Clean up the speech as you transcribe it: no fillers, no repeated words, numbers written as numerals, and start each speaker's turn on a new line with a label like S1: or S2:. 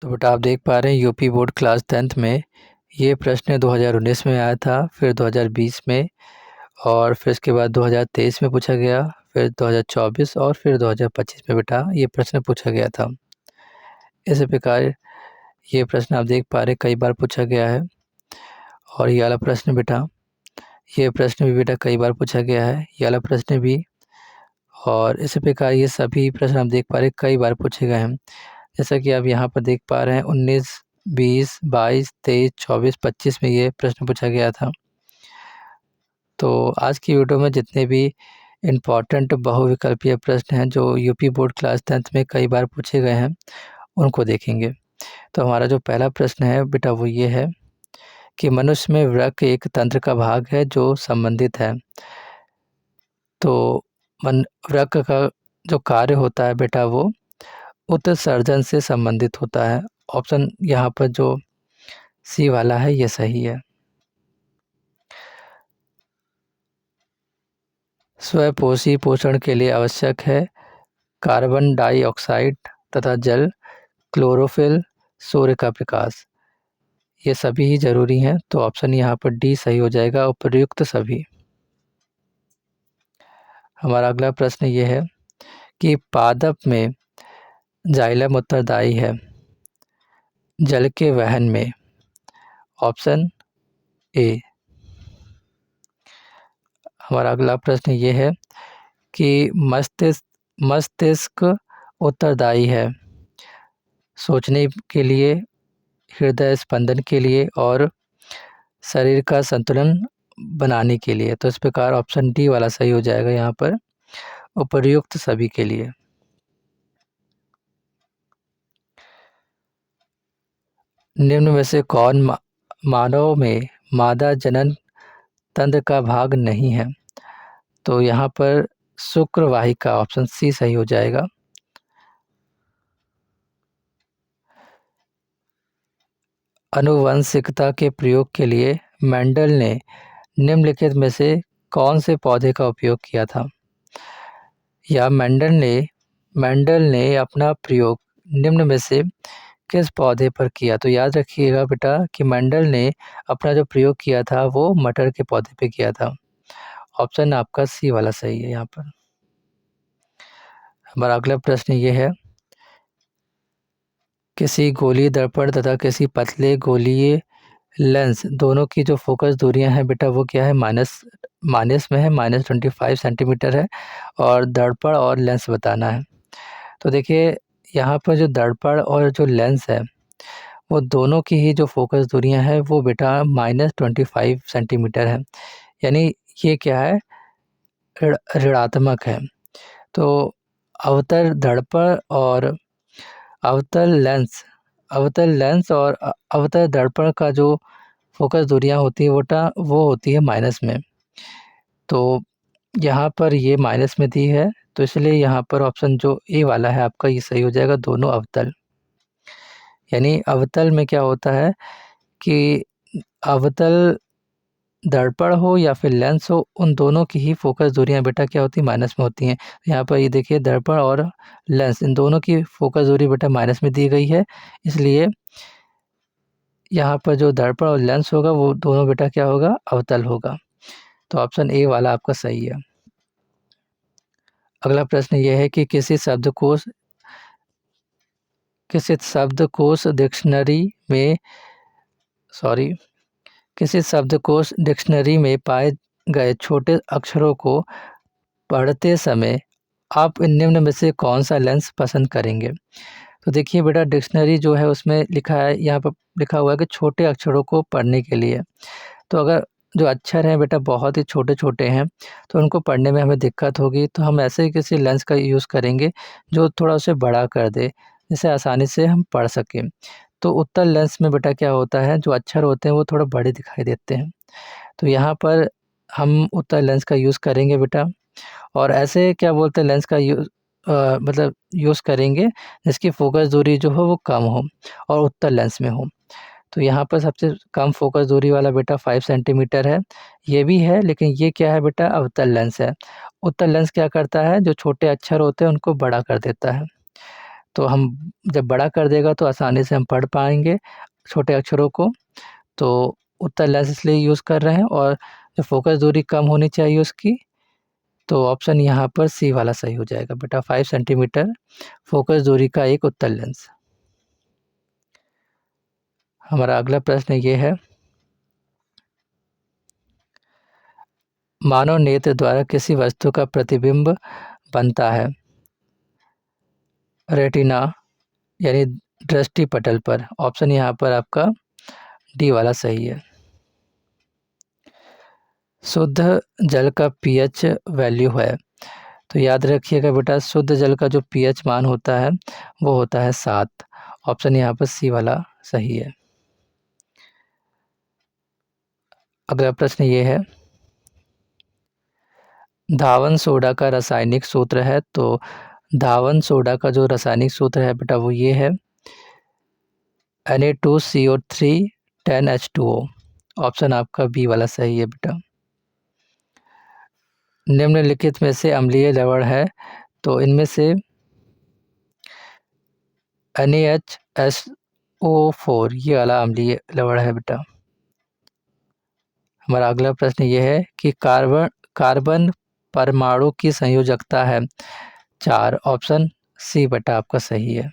S1: तो बेटा आप देख पा रहे हैं यूपी बोर्ड क्लास 10th में ये प्रश्न 2019 में आया था, फिर 2020 में और फिर इसके बाद 2023 में पूछा गया, फिर 2024 और फिर 2025 में बेटा ये प्रश्न पूछा गया था। इसी प्रकार ये प्रश्न आप देख पा रहे कई बार पूछा गया है। और ये वाला प्रश्न बेटा, ये प्रश्न भी बेटा कई बार पूछा गया है, ये वाला प्रश्न भी। और इसी प्रकार ये सभी प्रश्न आप देख पा रहे कई बार पूछे गए हैं। जैसा कि आप यहाँ पर देख पा रहे हैं 19, 20, 22, 23, 24, 25 में ये प्रश्न पूछा गया था। तो आज की वीडियो में जितने भी इम्पॉर्टेंट बहुविकल्पीय प्रश्न हैं जो यूपी बोर्ड क्लास 10th में कई बार पूछे गए हैं उनको देखेंगे। तो हमारा जो पहला प्रश्न है बेटा वो ये है कि मनुष्य में वृक्क एक तंत्र का भाग है जो संबंधित है। तो वृक्क का जो कार्य होता है बेटा वो उत्सर्जन से संबंधित होता है। ऑप्शन यहाँ पर जो सी वाला है ये सही है। स्वपोषी पोषण के लिए आवश्यक है कार्बन डाइऑक्साइड तथा जल, क्लोरोफिल, सूर्य का प्रकाश। ये सभी ही जरूरी हैं, तो ऑप्शन यहाँ पर डी सही हो जाएगा, उपर्युक्त सभी। हमारा अगला प्रश्न ये है कि पादप में जाइलम उत्तरदायी है जल के वहन में। Option A. हमारा अगला प्रश्न ये है कि मस्तिष्क उत्तरदायी है सोचने के लिए, हृदय स्पंदन के लिए और शरीर का संतुलन बनाने के लिए। तो इस प्रकार ऑप्शन डी वाला सही हो जाएगा यहाँ पर, उपर्युक्त सभी के लिए। निम्न में से कौन मानव में मादा जनन तंत्र का भाग नहीं है? तो यहाँ पर शुक्र वाहिका, ऑप्शन सी सही हो जाएगा। आनुवंशिकता के प्रयोग के लिए मेंडल ने निम्नलिखित में से कौन से पौधे का उपयोग किया था? या मेंडल ने अपना प्रयोग निम्न में से किस पौधे पर किया? तो याद रखिएगा बेटा कि मेंडल ने अपना जो प्रयोग किया था वो मटर के पौधे पे किया था। ऑप्शन आपका सी वाला सही है यहाँ पर। हमारा अगला प्रश्न ये है, किसी गोलीय दर्पण तथा किसी पतले गोलीय लेंस दोनों की जो फोकस दूरियां हैं बेटा वो क्या है? माइनस में है, -25 सेंटीमीटर है और दर्पण और लेंस बताना है। तो देखिए यहाँ पर जो दर्पण और जो लेंस है वो दोनों की ही जो फोकस दूरियां हैं वो बेटा -25 सेंटीमीटर है। यानी ये क्या है? ऋणात्मक है। तो अवतल दर्पण और अवतल लेंस और अवतल दर्पण का जो फोकस दूरियां होती है वो होती है माइनस में। तो यहाँ पर ये माइनस में दी है, तो इसलिए यहाँ पर ऑप्शन जो ए वाला है आपका ये सही हो जाएगा, दोनों अवतल। यानी अवतल में क्या होता है कि अवतल दर्पण हो या फिर लेंस हो, उन दोनों की ही फोकस दूरियां बेटा क्या होती है? माइनस में होती हैं। यहाँ पर ये देखिए दर्पण और लेंस इन दोनों की फोकस दूरी बेटा माइनस में दी गई है, इसलिए यहाँ पर जो दर्पण और लेंस होगा वो दोनों बेटा क्या होगा? अवतल होगा। तो ऑप्शन ए वाला आपका सही है। अगला प्रश्न ये है कि किसी शब्दकोश डिक्शनरी में पाए गए छोटे अक्षरों को पढ़ते समय आप इन निम्न में से कौन सा लेंस पसंद करेंगे? तो देखिए बेटा डिक्शनरी जो है उसमें लिखा है, यहाँ पर लिखा हुआ है कि छोटे अक्षरों को पढ़ने के लिए। तो अगर जो अक्षर हैं बेटा बहुत ही छोटे छोटे हैं तो उनको पढ़ने में हमें दिक्कत होगी, तो हम ऐसे ही किसी लेंस का यूज़ करेंगे जो थोड़ा उसे बड़ा कर दे, जिससे आसानी से हम पढ़ सकें। तो उत्तल लेंस में बेटा क्या होता है, जो अक्षर होते हैं वो थोड़ा बड़े दिखाई देते हैं। तो यहाँ पर हम उत्तल लेंस का यूज़ करेंगे बेटा। और ऐसे क्या बोलते हैं लेंस का मतलब यूज़ करेंगे जिसकी फोकस दूरी जो हो वो कम हो और उत्तल लेंस में हो। तो यहाँ पर सबसे कम फोकस दूरी वाला बेटा 5 सेंटीमीटर है, ये भी है, लेकिन ये क्या है बेटा? अवतल लेंस है। उत्तल लेंस क्या करता है? जो छोटे अक्षर होते हैं उनको बड़ा कर देता है। तो हम जब बड़ा कर देगा तो आसानी से हम पढ़ पाएंगे छोटे अक्षरों को। तो उत्तर लेंस इसलिए यूज़ कर रहे हैं, और जो फोकस दूरी कम होनी चाहिए उसकी, तो ऑप्शन यहाँ पर सी वाला सही हो जाएगा बेटा। 5 सेंटीमीटर फोकस दूरी का एक उत्तल लेंस। हमारा अगला प्रश्न ये है, मानव नेत्र द्वारा किसी वस्तु का प्रतिबिंब बनता है रेटिना यानी दृष्टि पटल पर। ऑप्शन यहाँ पर आपका डी वाला सही है। शुद्ध जल का पीएच वैल्यू है, तो याद रखिएगा बेटा, शुद्ध जल का जो पीएच मान होता है वो होता है 7। ऑप्शन यहाँ पर सी वाला सही है। अगला प्रश्न ये है, धावन सोडा का रासायनिक सूत्र है। तो धावन सोडा का जो रासायनिक सूत्र है बेटा वो ये है Na2CO3 10H2O। ऑप्शन आपका बी वाला सही है बेटा। निम्नलिखित में से अम्लीय लवण है, तो इनमें से NaHSO4 ये वाला अम्लीय लवण है बेटा। हमारा अगला प्रश्न ये है कि कार्बन परमाणु की संयोजकता है 4। ऑप्शन सी बेटा आपका सही है।